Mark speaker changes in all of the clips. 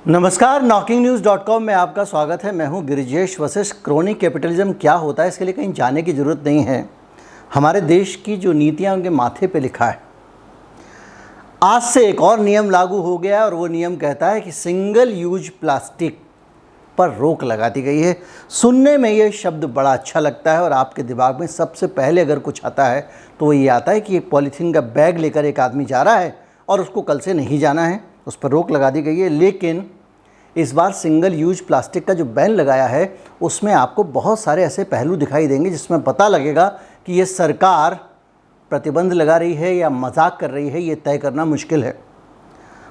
Speaker 1: नमस्कार, knocking-news.com में आपका स्वागत है। मैं हूं गिरिजेश वशिष्ठ। क्रोनिक कैपिटलिज्म क्या होता है इसके लिए कहीं जाने की ज़रूरत नहीं है। हमारे देश की जो नीतियां उनके माथे पे लिखा है। आज से एक और नियम लागू हो गया है और वो नियम कहता है कि सिंगल यूज प्लास्टिक पर रोक लगा दी गई है। सुनने में ये शब्द बड़ा अच्छा लगता है और आपके दिमाग में सबसे पहले अगर कुछ आता है तो वो ये आता है कि एक पॉलीथीन का बैग लेकर एक आदमी जा रहा है और उसको कल से नहीं जाना है, उस पर रोक लगा दी गई है। लेकिन इस बार सिंगल यूज प्लास्टिक का जो बैन लगाया है उसमें आपको बहुत सारे ऐसे पहलू दिखाई देंगे जिसमें पता लगेगा कि ये सरकार प्रतिबंध लगा रही है या मजाक कर रही है, ये तय करना मुश्किल है।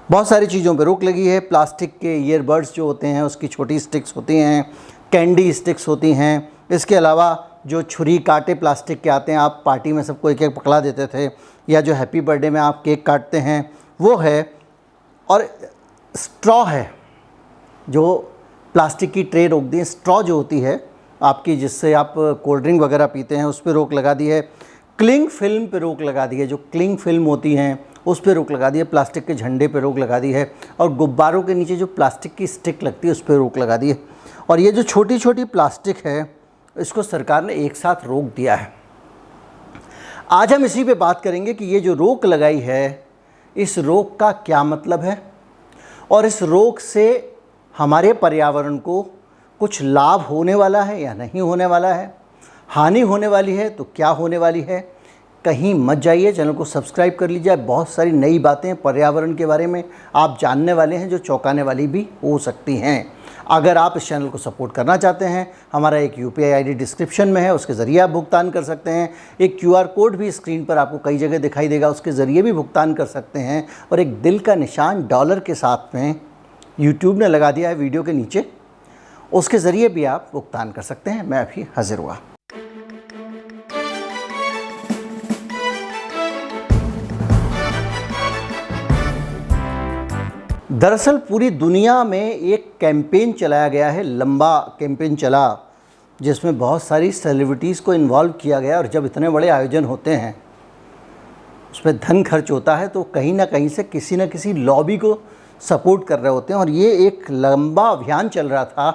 Speaker 1: बहुत सारी चीज़ों पे रोक लगी है। प्लास्टिक के ईयरबड्स जो होते हैं उसकी छोटी स्टिक्स होती हैं, कैंडी स्टिक्स होती हैं। इसके अलावा जो छुरी कांटे प्लास्टिक के आते हैं, आप पार्टी में सबको एक एक पकड़ा देते थे, या जो हैप्पी बर्थडे में आप केक काटते हैं वो है। और स्ट्रॉ है, जो प्लास्टिक की ट्रे रोक दी है। स्ट्रॉ जो होती है आपकी, जिससे आप कोल्ड ड्रिंक वगैरह पीते हैं, उस पर रोक लगा दी है। क्लिंग फिल्म पे रोक लगा दी है, जो क्लिंग फिल्म होती हैं उस पर रोक लगा दी है। प्लास्टिक के झंडे पे रोक लगा दी है और गुब्बारों के नीचे जो प्लास्टिक की स्टिक लगती है उस पर रोक लगा दी है। और ये जो छोटी छोटी प्लास्टिक है इसको सरकार ने एक साथ रोक दिया है। आज हम इसी पे बात करेंगे कि ये जो रोक लगाई है इस रोक का क्या मतलब है और इस रोक से हमारे पर्यावरण को कुछ लाभ होने वाला है या नहीं होने वाला है, हानि होने वाली है तो क्या होने वाली है। कहीं मत जाइए, चैनल को सब्सक्राइब कर लीजिए। बहुत सारी नई बातें पर्यावरण के बारे में आप जानने वाले हैं जो चौंकाने वाली भी हो सकती हैं। अगर आप इस चैनल को सपोर्ट करना चाहते हैं, हमारा एक UPI ID डिस्क्रिप्शन में है, उसके ज़रिए आप भुगतान कर सकते हैं। एक QR कोड भी स्क्रीन पर आपको कई जगह दिखाई देगा, उसके ज़रिए भी भुगतान कर सकते हैं। और एक दिल का निशान डॉलर के साथ में YouTube ने लगा दिया है वीडियो के नीचे, उसके ज़रिए भी आप भुगतान कर सकते हैं। मैं अभी हाजिर हुआ। दरअसल पूरी दुनिया में एक कैंपेन चलाया गया है, लंबा कैंपेन चला, जिसमें बहुत सारी सेलिब्रिटीज़ को इन्वॉल्व किया गया। और जब इतने बड़े आयोजन होते हैं उस पर धन खर्च होता है तो कहीं ना कहीं से किसी न किसी लॉबी को सपोर्ट कर रहे होते हैं। और ये एक लंबा अभियान चल रहा था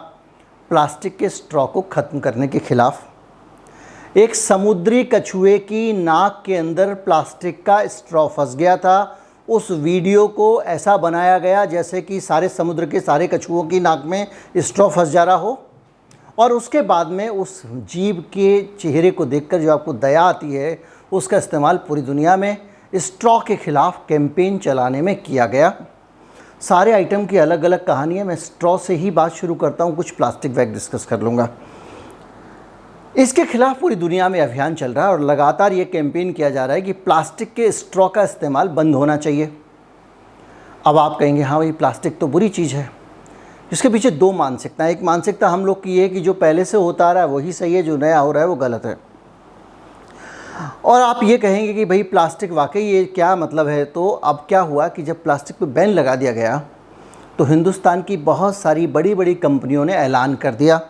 Speaker 1: प्लास्टिक के स्ट्रॉ को ख़त्म करने के ख़िलाफ़। एक समुद्री कछुए की नाक के अंदर प्लास्टिक का स्ट्रॉ फंस गया था। उस वीडियो को ऐसा बनाया गया जैसे कि सारे समुद्र के सारे कछुओं की नाक में स्ट्रॉ फंस जा रहा हो। और उसके बाद में उस जीव के चेहरे को देखकर जो आपको दया आती है, उसका इस्तेमाल पूरी दुनिया में स्ट्रॉ के ख़िलाफ़ कैंपेन चलाने में किया गया। सारे आइटम की अलग अलग कहानी है। मैं स्ट्रॉ से ही बात शुरू करता हूँ, कुछ प्लास्टिक बैग डिस्कस कर लूँगा। इसके खिलाफ पूरी दुनिया में अभियान चल रहा है और लगातार ये कैंपेन किया जा रहा है कि प्लास्टिक के स्ट्रॉ का इस्तेमाल बंद होना चाहिए। अब आप कहेंगे हाँ भाई, प्लास्टिक तो बुरी चीज़ है। इसके पीछे दो मानसिकता। एक मानसिकता हम लोग की है कि जो पहले से होता आ रहा है वही सही है, जो नया हो रहा है वो गलत है। और आप ये कहेंगे कि भाई प्लास्टिक वाकई ये क्या मतलब है। तो अब क्या हुआ कि जब प्लास्टिक पे बैन लगा दिया गया तो हिंदुस्तान की बहुत सारी बड़ी बड़ी कंपनियों ने ऐलान कर दिया।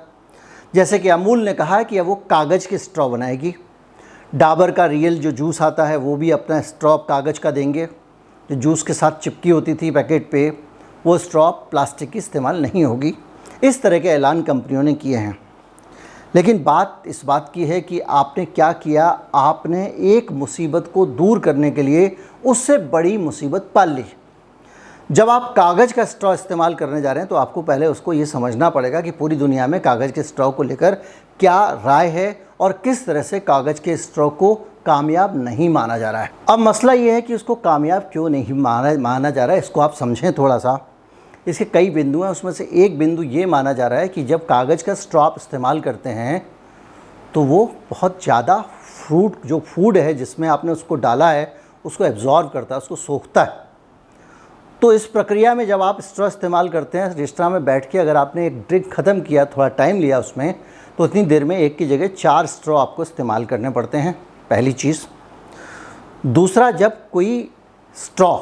Speaker 1: जैसे कि अमूल ने कहा है कि अब वो कागज़ के स्ट्रॉ बनाएगी। डाबर का रियल जो जूस आता है वो भी अपना स्ट्रॉ कागज़ का देंगे। जो जूस के साथ चिपकी होती थी पैकेट पे, वो स्ट्रॉ प्लास्टिक की इस्तेमाल नहीं होगी। इस तरह के ऐलान कंपनियों ने किए हैं। लेकिन बात इस बात की है कि आपने क्या किया। आपने एक मुसीबत को दूर करने के लिए उससे बड़ी मुसीबत पाल ली। जब आप कागज़ का स्ट्रॉ इस्तेमाल करने जा रहे हैं तो आपको पहले उसको ये समझना पड़ेगा कि पूरी दुनिया में कागज़ के स्ट्रॉ को लेकर क्या राय है और किस तरह से कागज़ के स्ट्रॉ को कामयाब नहीं माना जा रहा है। अब मसला ये है कि उसको कामयाब क्यों नहीं माना जा रहा है, इसको आप समझें थोड़ा सा। इसके कई बिंदु हैं, उसमें से एक बिंदु ये माना जा रहा है कि जब कागज़ का स्ट्रॉ आप इस्तेमाल करते हैं तो वो बहुत ज़्यादा जो फूड है जिसमें आपने उसको डाला है उसको एब्जॉर्ब करता है, उसको सोखता है। तो इस प्रक्रिया में जब आप स्ट्रॉ इस्तेमाल करते हैं, रेस्टोरेंट में बैठ के अगर आपने एक ड्रिंक ख़त्म किया, थोड़ा टाइम लिया उसमें, तो इतनी देर में एक की जगह 4 स्ट्रॉ आपको इस्तेमाल करने पड़ते हैं, पहली चीज़। दूसरा, जब कोई स्ट्रॉ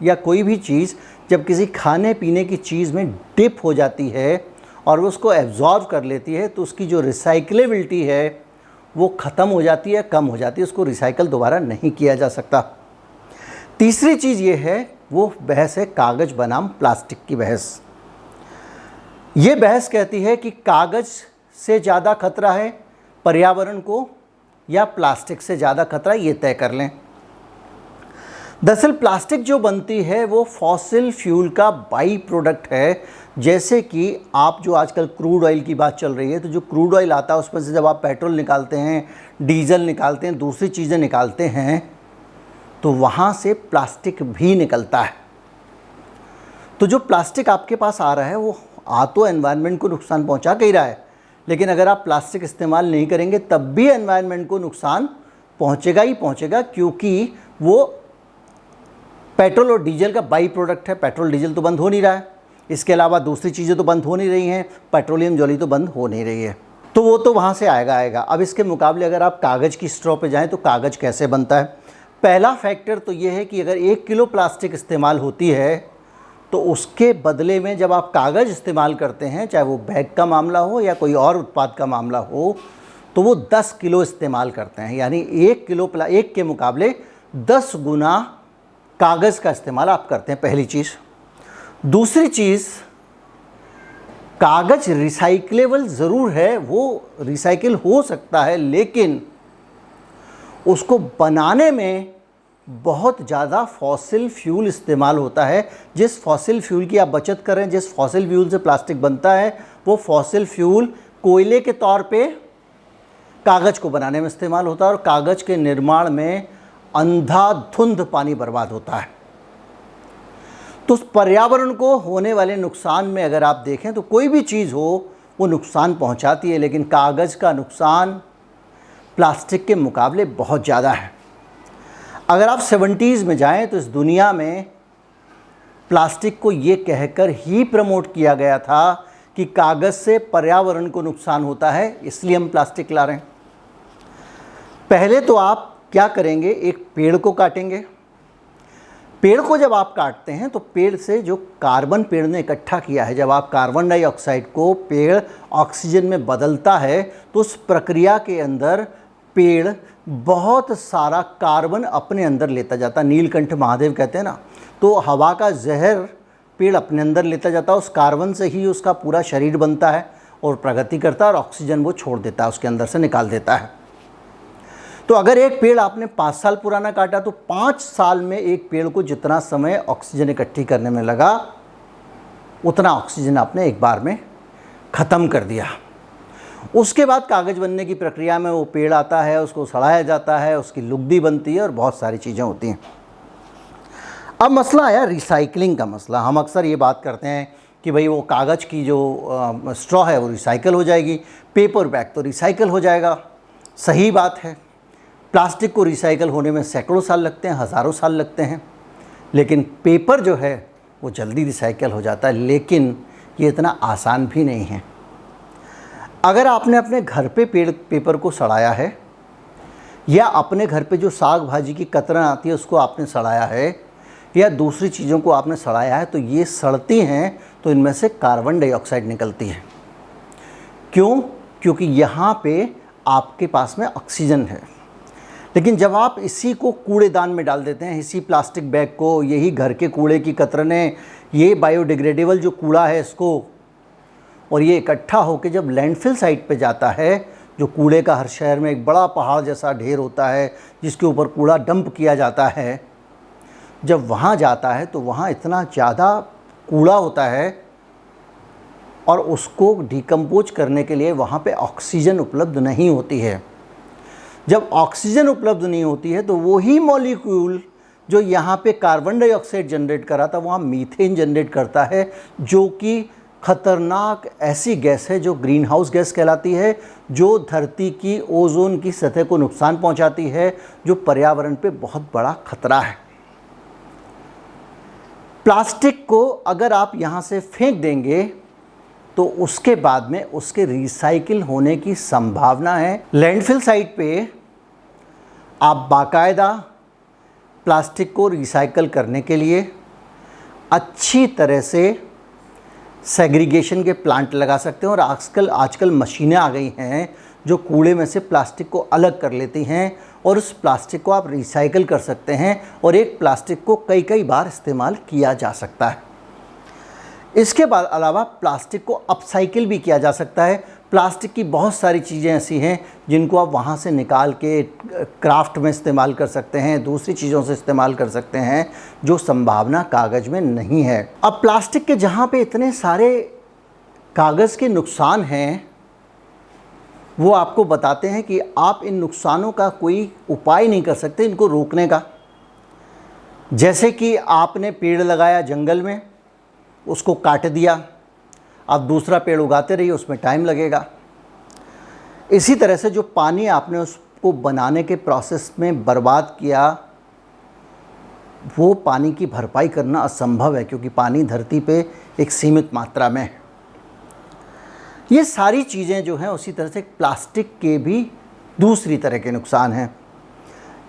Speaker 1: या कोई भी चीज़ जब किसी खाने पीने की चीज़ में डिप हो जाती है और वो उसको एब्जॉर्ब कर लेती है तो उसकी जो रिसाइकलेबिलिटी है वो ख़त्म हो जाती है, कम हो जाती है, उसको रिसाइकल दोबारा नहीं किया जा सकता। तीसरी चीज़ ये है, वो बहस है कागज़ बनाम प्लास्टिक की बहस। ये बहस कहती है कि कागज़ से ज़्यादा खतरा है पर्यावरण को या प्लास्टिक से ज़्यादा खतरा, ये तय कर लें। दरअसल प्लास्टिक जो बनती है वो फॉसिल फ्यूल का बाई प्रोडक्ट है। जैसे कि आप जो आजकल क्रूड ऑयल की बात चल रही है, तो जो क्रूड ऑयल आता है उसमें से जब आप पेट्रोल निकालते हैं, डीजल निकालते हैं, दूसरी चीज़ें निकालते हैं, तो वहाँ से प्लास्टिक भी निकलता है। तो जो प्लास्टिक आपके पास आ रहा है वो आ तो एनवायरनमेंट को नुकसान पहुँचा के ही रहा है, लेकिन अगर आप प्लास्टिक इस्तेमाल नहीं करेंगे तब भी एनवायरनमेंट को नुकसान पहुँचेगा ही पहुँचेगा, क्योंकि वो पेट्रोल और डीजल का बाई प्रोडक्ट है। पेट्रोल डीजल तो बंद हो नहीं रहा है, इसके अलावा दूसरी चीज़ें तो बंद हो नहीं रही हैं, पेट्रोलियम जॉली तो बंद हो नहीं रही है, तो वो तो वहाँ से आएगा। अब इसके मुकाबले अगर आप कागज़ की स्ट्रॉ पे जाएं तो कागज़ कैसे बनता है। पहला फैक्टर तो ये है कि अगर 1 किलो प्लास्टिक इस्तेमाल होती है तो उसके बदले में जब आप कागज़ इस्तेमाल करते हैं, चाहे वो बैग का मामला हो या कोई और उत्पाद का मामला हो, तो वो 10 किलो इस्तेमाल करते हैं। यानी 1 के मुकाबले 10 गुना कागज़ का इस्तेमाल आप करते हैं, पहली चीज़। दूसरी चीज़, कागज़ रिसाइक्लेबल ज़रूर है, वो रिसाइकिल हो सकता है, लेकिन उसको बनाने में बहुत ज़्यादा फॉसिल फ्यूल इस्तेमाल होता है। जिस फॉसिल फ्यूल की आप बचत करें, जिस फॉसिल फ्यूल से प्लास्टिक बनता है, वो फॉसिल फ्यूल कोयले के तौर पे कागज़ को बनाने में इस्तेमाल होता है, और कागज़ के निर्माण में अंधाधुंध पानी बर्बाद होता है। तो उस पर्यावरण को होने वाले नुकसान में अगर आप देखें तो कोई भी चीज़ हो वो नुकसान पहुंचाती है, लेकिन कागज़ का नुकसान प्लास्टिक के मुकाबले बहुत ज़्यादा है। अगर आप 70s में जाएं तो इस दुनिया में प्लास्टिक को ये कहकर ही प्रमोट किया गया था कि कागज़ से पर्यावरण को नुकसान होता है, इसलिए हम प्लास्टिक ला रहे हैं। पहले तो आप क्या करेंगे, एक पेड़ को काटेंगे। पेड़ को जब आप काटते हैं तो पेड़ से जो कार्बन पेड़ ने इकट्ठा किया है, जब आप कार्बन डाइऑक्साइड को पेड़ ऑक्सीजन में बदलता है, तो उस प्रक्रिया के अंदर पेड़ बहुत सारा कार्बन अपने अंदर लेता जाता है। नीलकंठ महादेव कहते हैं ना, तो हवा का जहर पेड़ अपने अंदर लेता जाता है, उस कार्बन से ही उसका पूरा शरीर बनता है और प्रगति करता है, और ऑक्सीजन वो छोड़ देता है, उसके अंदर से निकाल देता है। तो अगर एक पेड़ आपने 5 साल पुराना काटा तो 5 साल में एक पेड़ को जितना समय ऑक्सीजन इकट्ठी करने में लगा, उतना ऑक्सीजन आपने एक बार में ख़त्म कर दिया। उसके बाद कागज़ बनने की प्रक्रिया में वो पेड़ आता है, उसको सड़ाया जाता है, उसकी लुगदी बनती है और बहुत सारी चीज़ें होती हैं। अब मसला आया रिसाइकलिंग का मसला। हम अक्सर ये बात करते हैं कि भाई वो कागज़ की जो स्ट्रॉ है वो रिसाइकल हो जाएगी, पेपर बैग तो रिसाइकल हो जाएगा। सही बात है, प्लास्टिक को रिसाइकल होने में सैकड़ों साल लगते हैं, हज़ारों साल लगते हैं, लेकिन पेपर जो है वो जल्दी रिसाइकल हो जाता है। लेकिन ये इतना आसान भी नहीं है। अगर आपने अपने घर पे पेपर को सड़ाया है, या अपने घर पे जो साग भाजी की कतरन आती है उसको आपने सड़ाया है, या दूसरी चीज़ों को आपने सड़ाया है, तो ये सड़ती हैं तो इनमें से कार्बन डाइऑक्साइड निकलती है। क्यों? क्योंकि यहाँ पे आपके पास में ऑक्सीजन है। लेकिन जब आप इसी को कूड़ेदान में डाल देते हैं, इसी प्लास्टिक बैग को, यही घर के कूड़े की कतरनें, ये बायोडिग्रेडेबल जो कूड़ा है इसको, और ये इकट्ठा होकर जब लैंडफिल साइट पे जाता है, जो कूड़े का हर शहर में एक बड़ा पहाड़ जैसा ढेर होता है जिसके ऊपर कूड़ा डंप किया जाता है, जब वहाँ जाता है तो वहाँ इतना ज़्यादा कूड़ा होता है और उसको डिकम्पोज करने के लिए वहाँ पे ऑक्सीजन उपलब्ध नहीं होती है। जब ऑक्सीजन उपलब्ध नहीं होती है तो वही मॉलिक्यूल जो यहाँ पे कार्बन डाइऑक्साइड जनरेट करा था वहाँ मीथेन जनरेट करता है, जो कि ख़तरनाक ऐसी गैस है जो ग्रीन हाउस गैस कहलाती है, जो धरती की ओजोन की सतह को नुकसान पहुँचाती है, जो पर्यावरण पे बहुत बड़ा खतरा है। प्लास्टिक को अगर आप यहाँ से फेंक देंगे तो उसके बाद में उसके रिसाइकिल होने की संभावना है। लैंडफिल साइट पे आप बाकायदा प्लास्टिक को रिसाइकल करने के लिए अच्छी तरह से सेग्रीगेशन के प्लांट लगा सकते हैं, और आजकल मशीनें आ गई हैं जो कूड़े में से प्लास्टिक को अलग कर लेती हैं, और उस प्लास्टिक को आप रिसाइकल कर सकते हैं, और एक प्लास्टिक को कई बार इस्तेमाल किया जा सकता है। इसके बाद अलावा प्लास्टिक को अपसाइकिल भी किया जा सकता है। प्लास्टिक की बहुत सारी चीज़ें ऐसी हैं जिनको आप वहाँ से निकाल के क्राफ्ट में इस्तेमाल कर सकते हैं, दूसरी चीज़ों से इस्तेमाल कर सकते हैं, जो संभावना कागज़ में नहीं है। अब प्लास्टिक के जहाँ पे इतने सारे कागज़ के नुकसान हैं, वो आपको बताते हैं कि आप इन नुकसानों का कोई उपाय नहीं कर सकते इनको रोकने का। जैसे कि आपने पेड़ लगाया जंगल में, उसको काट दिया, अब दूसरा पेड़ उगाते रहिए, उसमें टाइम लगेगा। इसी तरह से जो पानी आपने उसको बनाने के प्रोसेस में बर्बाद किया, वो पानी की भरपाई करना असंभव है, क्योंकि पानी धरती पे एक सीमित मात्रा में है। ये सारी चीज़ें जो हैं, उसी तरह से प्लास्टिक के भी दूसरी तरह के नुकसान हैं।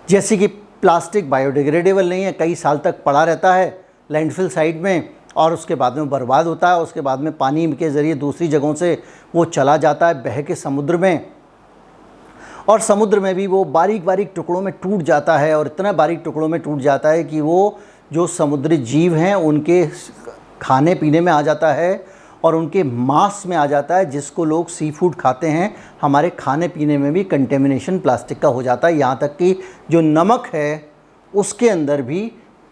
Speaker 1: जैसे कि प्लास्टिक बायोडिग्रेडेबल नहीं है, कई साल तक पड़ा रहता है लैंडफिल साइट में, और उसके बाद में बर्बाद होता है। उसके बाद में पानी के ज़रिए दूसरी जगहों से वो चला जाता है बह के समुद्र में, और समुद्र में भी वो बारीक बारीक टुकड़ों में टूट जाता है, और इतना बारीक टुकड़ों में टूट जाता है कि वो जो समुद्री जीव हैं उनके खाने पीने में आ जाता है, और उनके मांस में आ जाता है, जिसको लोग सी फूड खाते हैं। हमारे खाने पीने में भी कंटेमिनेशन प्लास्टिक का हो जाता है। यहाँ तक कि जो नमक है उसके अंदर भी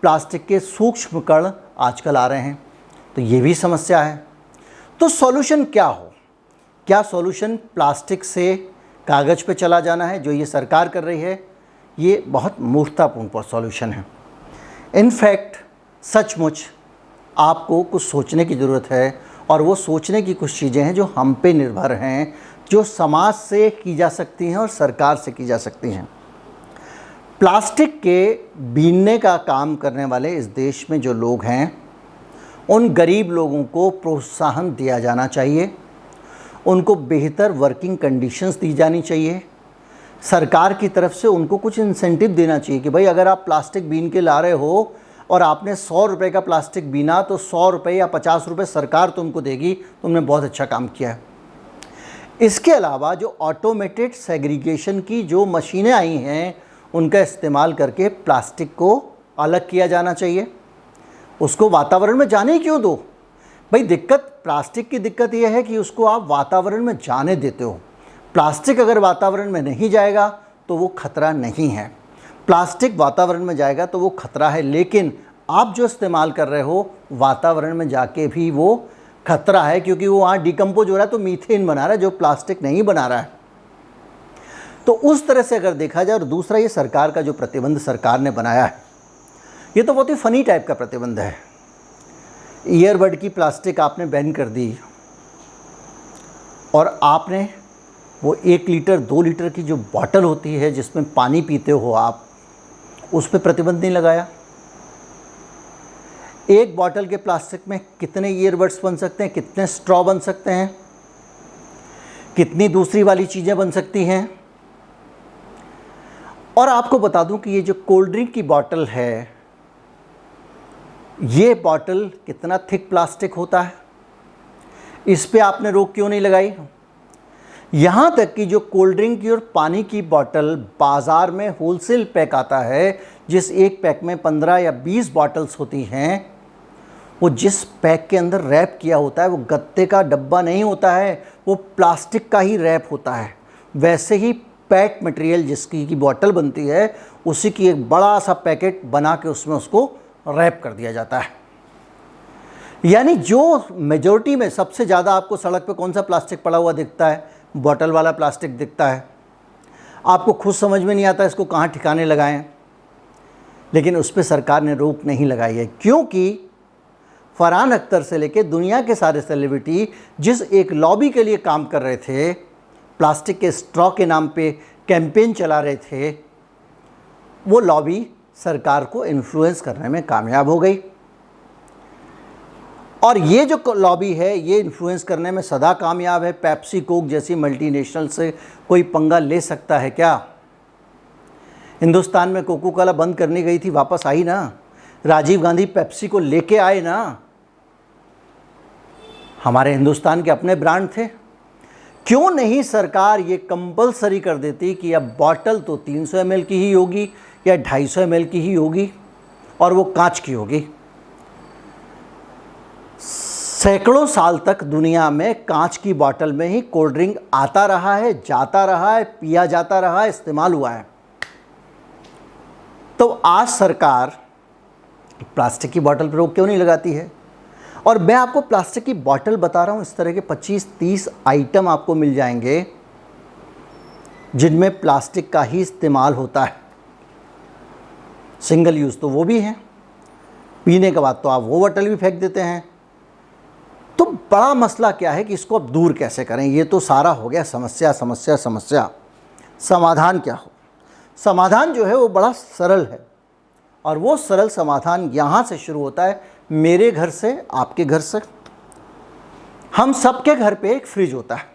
Speaker 1: प्लास्टिक के सूक्ष्म कण आजकल आ रहे हैं। तो ये भी समस्या है। तो सॉल्यूशन क्या हो? क्या सॉल्यूशन प्लास्टिक से कागज़ पे चला जाना है, जो ये सरकार कर रही है? ये बहुत मूर्खतापूर्ण सॉल्यूशन है। इनफैक्ट सचमुच आपको कुछ सोचने की ज़रूरत है, और वो सोचने की कुछ चीज़ें हैं जो हम पे निर्भर हैं, जो समाज से की जा सकती हैं और सरकार से की जा सकती हैं। प्लास्टिक के बीनने का काम करने वाले इस देश में जो लोग हैं, उन गरीब लोगों को प्रोत्साहन दिया जाना चाहिए, उनको बेहतर वर्किंग कंडीशंस दी जानी चाहिए। सरकार की तरफ से उनको कुछ इंसेंटिव देना चाहिए कि भाई अगर आप प्लास्टिक बीन के ला रहे हो और आपने 100 रुपये का प्लास्टिक बीना, तो 100 रुपये या 50 रुपये सरकार तुमको देगी, तुमने बहुत अच्छा काम किया है। इसके अलावा जो ऑटोमेटेड सेग्रीगेशन की जो मशीनें आई हैं, उनका इस्तेमाल करके प्लास्टिक को अलग किया जाना चाहिए। उसको वातावरण में जाने ही क्यों दो भाई? प्लास्टिक की दिक्कत यह है कि उसको आप वातावरण में जाने देते हो। प्लास्टिक अगर वातावरण में नहीं जाएगा तो वो खतरा नहीं है, प्लास्टिक वातावरण में जाएगा तो वो खतरा है। लेकिन आप जो इस्तेमाल कर रहे हो वातावरण में जाके भी वो खतरा है, क्योंकि वो वहाँ डिकम्पोज हो रहा है, तो मीथेन बना रहा है, जो प्लास्टिक नहीं बना रहा है। तो उस तरह से अगर देखा जाए, और दूसरा ये सरकार का जो प्रतिबंध सरकार ने बनाया है, ये तो बहुत ही फ़नी टाइप का प्रतिबंध है। ईयरबड की प्लास्टिक आपने बैन कर दी, और आपने वो 1 लीटर 2 लीटर की जो बॉटल होती है जिसमें पानी पीते हो आप, उस पर प्रतिबंध नहीं लगाया। एक बॉटल के प्लास्टिक में कितने ईयरबड्स बन सकते हैं, कितने स्ट्रॉ बन सकते हैं, कितनी दूसरी वाली चीज़ें बन सकती हैं। और आपको बता दूं कि ये जो कोल्ड ड्रिंक की बॉटल है, ये बॉटल कितना थिक प्लास्टिक होता है, इस पे आपने रोक क्यों नहीं लगाई? यहाँ तक कि जो कोल्ड ड्रिंक की और पानी की बॉटल बाज़ार में होलसेल पैक आता है, जिस एक पैक में 15 या 20 बॉटल्स होती हैं, वो जिस पैक के अंदर रैप किया होता है वो गत्ते का डब्बा नहीं होता है, वो प्लास्टिक का ही रैप होता है। वैसे ही पैक मटेरियल जिसकी की बॉटल बनती है, उसी की एक बड़ा सा पैकेट बना के उसमें उसको रैप कर दिया जाता है। यानी जो मेजॉरिटी में सबसे ज़्यादा आपको सड़क पे कौन सा प्लास्टिक पड़ा हुआ दिखता है? बॉटल वाला प्लास्टिक दिखता है। आपको खुद समझ में नहीं आता इसको कहाँ ठिकाने लगाएं, लेकिन उस पर सरकार ने रोक नहीं लगाई है, क्योंकि फरहान अख्तर से लेके दुनिया के सारे सेलिब्रिटी जिस एक लॉबी के लिए काम कर रहे थे, प्लास्टिक के स्ट्रॉ के नाम पे कैंपेन चला रहे थे, वो लॉबी सरकार को इन्फ्लुएंस करने में कामयाब हो गई। और ये जो लॉबी है, ये इन्फ्लुएंस करने में सदा कामयाब है। पेप्सी कोक जैसी मल्टीनेशनल से कोई पंगा ले सकता है क्या? हिंदुस्तान में कोको कोला बंद करनी गई थी, वापस आई ना। राजीव गांधी पेप्सी को लेके आए ना। हमारे हिंदुस्तान के अपने ब्रांड थे। क्यों नहीं सरकार ये कंपलसरी कर देती कि अब बॉटल तो 300 ml की ही होगी या 250 ml की ही होगी, और वो कांच की होगी। सैकड़ों साल तक दुनिया में कांच की बोतल में ही कोल्ड ड्रिंक आता रहा है, जाता रहा है, पिया जाता रहा है, इस्तेमाल हुआ है। तो आज सरकार प्लास्टिक की बोतल पर रोक क्यों नहीं लगाती है? और मैं आपको प्लास्टिक की बोतल बता रहा हूँ, इस तरह के 25-30 आइटम आपको मिल जाएंगे जिनमें प्लास्टिक का ही इस्तेमाल होता है। सिंगल यूज़ तो वो भी है, पीने के बाद तो आप वो बोतल भी फेंक देते हैं। तो बड़ा मसला क्या है कि इसको अब दूर कैसे करें? ये तो सारा हो गया समस्या समस्या समस्या। समाधान क्या हो? समाधान जो है वो बड़ा सरल है, और वो सरल समाधान यहाँ से शुरू होता है, मेरे घर से, आपके घर से। हम सबके घर पे एक फ्रिज होता है,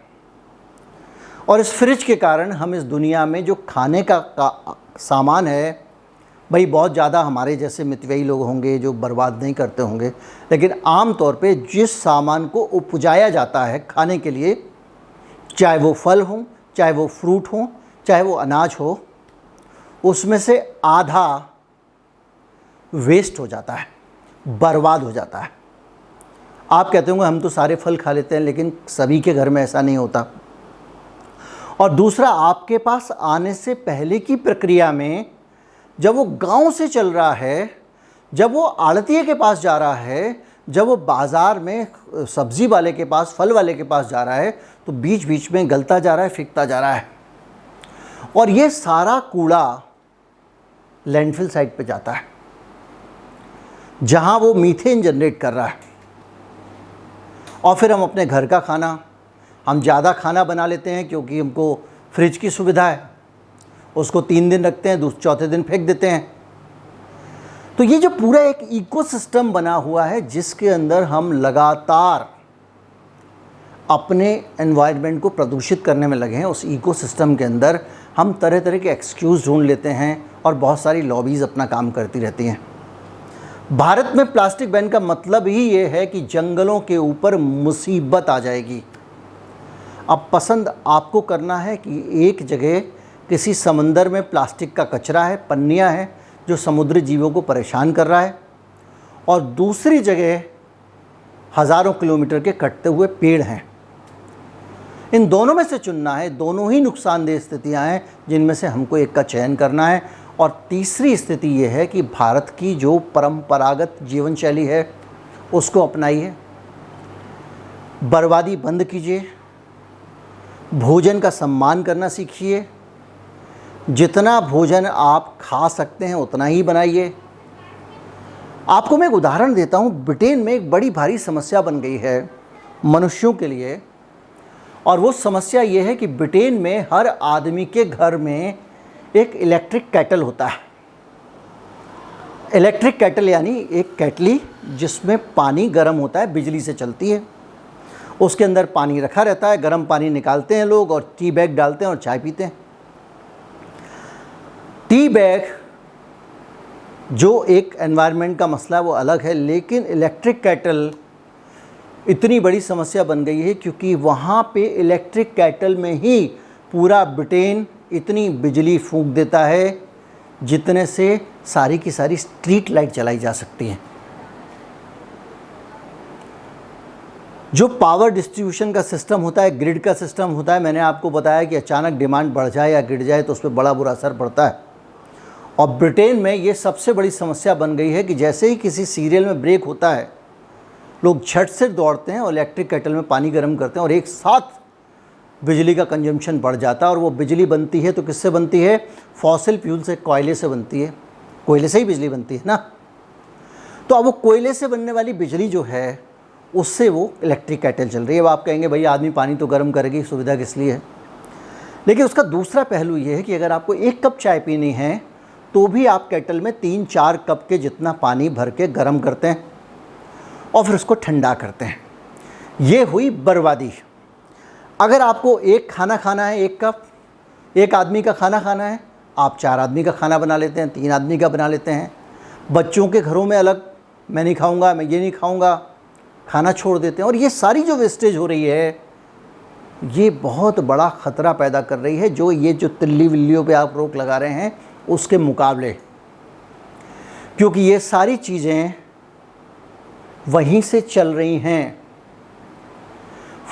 Speaker 1: और इस फ्रिज के कारण हम इस दुनिया में जो खाने का सामान है, भाई बहुत ज़्यादा हमारे जैसे मितव्ययी लोग होंगे जो बर्बाद नहीं करते होंगे, लेकिन आम तौर पे जिस सामान को उपजाया जाता है खाने के लिए, चाहे वो फल हो, चाहे वो फ्रूट हो, चाहे वो अनाज हो, उसमें से आधा वेस्ट हो जाता है, बर्बाद हो जाता है। आप कहते होंगे हम तो सारे फल खा लेते हैं, लेकिन सभी के घर में ऐसा नहीं होता। और दूसरा, आपके पास आने से पहले की प्रक्रिया में जब वो गांव से चल रहा है, जब वो आड़तिये के पास जा रहा है, जब वो बाज़ार में सब्ज़ी वाले के पास, फल वाले के पास जा रहा है, तो बीच बीच में गलता जा रहा है, फेंकता जा रहा है। और ये सारा कूड़ा लैंडफिल साइट पे जाता है, जहाँ वो मीथेन जनरेट कर रहा है। और फिर हम अपने घर का खाना, हम ज़्यादा खाना बना लेते हैं क्योंकि हमको फ्रिज की सुविधा है, उसको 3 दिन रखते हैं, चौथे दिन फेंक देते हैं। तो ये जो पूरा एक इकोसिस्टम बना हुआ है, जिसके अंदर हम लगातार अपने एनवायरनमेंट को प्रदूषित करने में लगे हैं, उस इकोसिस्टम के अंदर हम तरह तरह के एक्सक्यूज़ ढूंढ लेते हैं, और बहुत सारी लॉबीज़ अपना काम करती रहती हैं। भारत में प्लास्टिक बैन का मतलब ही ये है कि जंगलों के ऊपर मुसीबत आ जाएगी। अब पसंद आपको करना है कि एक जगह किसी समंदर में प्लास्टिक का कचरा है, पन्नियाँ हैं जो समुद्री जीवों को परेशान कर रहा है, और दूसरी जगह हज़ारों किलोमीटर के कटते हुए पेड़ हैं। इन दोनों में से चुनना है, दोनों ही नुकसानदेह स्थितियाँ हैं जिनमें से हमको एक का चयन करना है। और तीसरी स्थिति ये है कि भारत की जो परंपरागत जीवन शैली है उसको अपनाइए, बर्बादी बंद कीजिए, भोजन का सम्मान करना सीखिए, जितना भोजन आप खा सकते हैं उतना ही बनाइए। आपको मैं एक उदाहरण देता हूँ। ब्रिटेन में एक बड़ी भारी समस्या बन गई है मनुष्यों के लिए, और वो समस्या ये है कि ब्रिटेन में हर आदमी के घर में एक इलेक्ट्रिक केटल होता है। इलेक्ट्रिक केटल यानी एक केटली जिसमें पानी गर्म होता है, बिजली से चलती है। उसके अंदर पानी रखा रहता है, गर्म पानी निकालते हैं लोग और टी बैग डालते हैं और चाय पीते हैं। टी बैग जो एक एनवायरनमेंट का मसला है वो अलग है, लेकिन इलेक्ट्रिक केटल इतनी बड़ी समस्या बन गई है क्योंकि वहाँ पे इलेक्ट्रिक केटल में ही पूरा ब्रिटेन इतनी बिजली फूंक देता है जितने से सारी की सारी स्ट्रीट लाइट जलाई जा सकती हैं। जो पावर डिस्ट्रीब्यूशन का सिस्टम होता है, ग्रिड का सिस्टम होता है, मैंने आपको बताया कि अचानक डिमांड बढ़ जाए या गिर जाए तो उस पर बड़ा बुरा असर पड़ता है। और ब्रिटेन में ये सबसे बड़ी समस्या बन गई है कि जैसे ही किसी सीरियल में ब्रेक होता है, लोग झट से दौड़ते हैं और इलेक्ट्रिक केटल में पानी गर्म करते हैं, और एक साथ बिजली का कंजम्पशन बढ़ जाता है। और वो बिजली बनती है तो किससे बनती है? फॉसिल फ्यूल से, कोयले से बनती है। कोयले से ही बिजली बनती है ना। तो अब वो कोयले से बनने वाली बिजली जो है उससे वो इलेक्ट्रिक केटल चल रही है। अब आप कहेंगे भाई आदमी पानी तो गर्म करेगी, सुविधा किस लिए है? लेकिन उसका दूसरा पहलू ये है कि अगर आपको 1 कप चाय पीनी है तो भी आप केटल में 3-4 कप के जितना पानी भर के गर्म करते हैं और फिर उसको ठंडा करते हैं। ये हुई बर्बादी। अगर आपको एक खाना खाना है, 1 कप, 1 आदमी का खाना खाना है, आप 4 आदमी का खाना बना लेते हैं, 3 आदमी का बना लेते हैं। बच्चों के घरों में अलग, मैं नहीं खाऊंगा, मैं ये नहीं खाऊंगा, खाना छोड़ देते हैं। और ये सारी जो वेस्टेज हो रही है ये बहुत बड़ा ख़तरा पैदा कर रही है, जो ये जो तिल्ली विल्लियों पे आप रोक लगा रहे हैं उसके मुकाबले, क्योंकि ये सारी चीज़ें वहीं से चल रही हैं।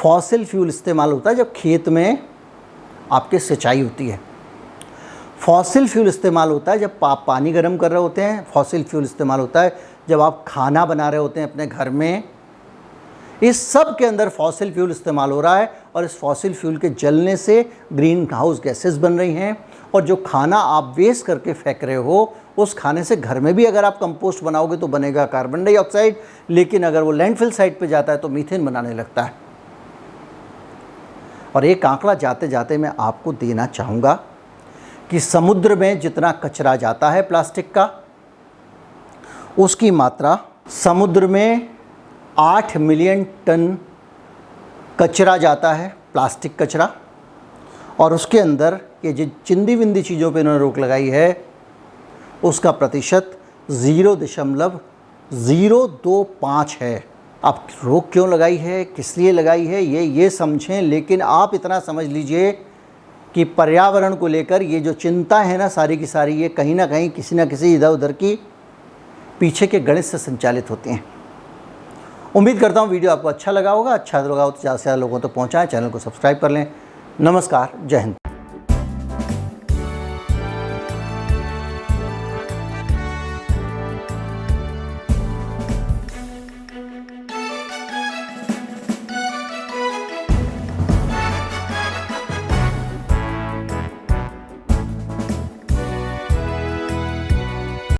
Speaker 1: फॉसिल फ्यूल इस्तेमाल होता है जब खेत में आपके सिंचाई होती है। फॉसिल फ्यूल इस्तेमाल होता है जब आप पानी गर्म कर रहे होते हैं। फॉसिल फ्यूल इस्तेमाल होता है जब आप खाना बना रहे होते हैं अपने घर में। इस सब के अंदर फॉसिल फ्यूल इस्तेमाल हो रहा है और इस फॉसिल फ्यूल के जलने से ग्रीन हाउस गैसेस बन रही हैं और जो खाना आप वेस्ट करके फेंक रहे हो उस खाने से घर में भी अगर आप कंपोस्ट बनाओगे तो बनेगा कार्बन डाइऑक्साइड, लेकिन अगर वो लैंडफिल साइट पे जाता है तो मीथेन बनाने लगता है। और एक आंकड़ा जाते जाते मैं आपको देना चाहूँगा कि समुद्र में जितना कचरा जाता है प्लास्टिक का, उसकी मात्रा समुद्र में 8 मिलियन टन कचरा जाता है, प्लास्टिक कचरा। और उसके अंदर ये जो चिंदी विंदी चीज़ों पे इन्होंने रोक लगाई है उसका प्रतिशत 0.025 है। अब रोक क्यों लगाई है, किस लिए लगाई है, ये समझें, लेकिन आप इतना समझ लीजिए कि पर्यावरण को लेकर ये जो चिंता है ना सारी की सारी, ये कहीं ना कहीं किसी न किसी इधर उधर की पीछे के गणित से संचालित होती हैं। उम्मीद करता हूँ वीडियो आपको अच्छा लगा होगा। अच्छा लगा हो तो ज़्यादा से ज़्यादा लोगों तक पहुँचाएँ, चैनल को सब्सक्राइब कर लें। नमस्कार, जय हिंद।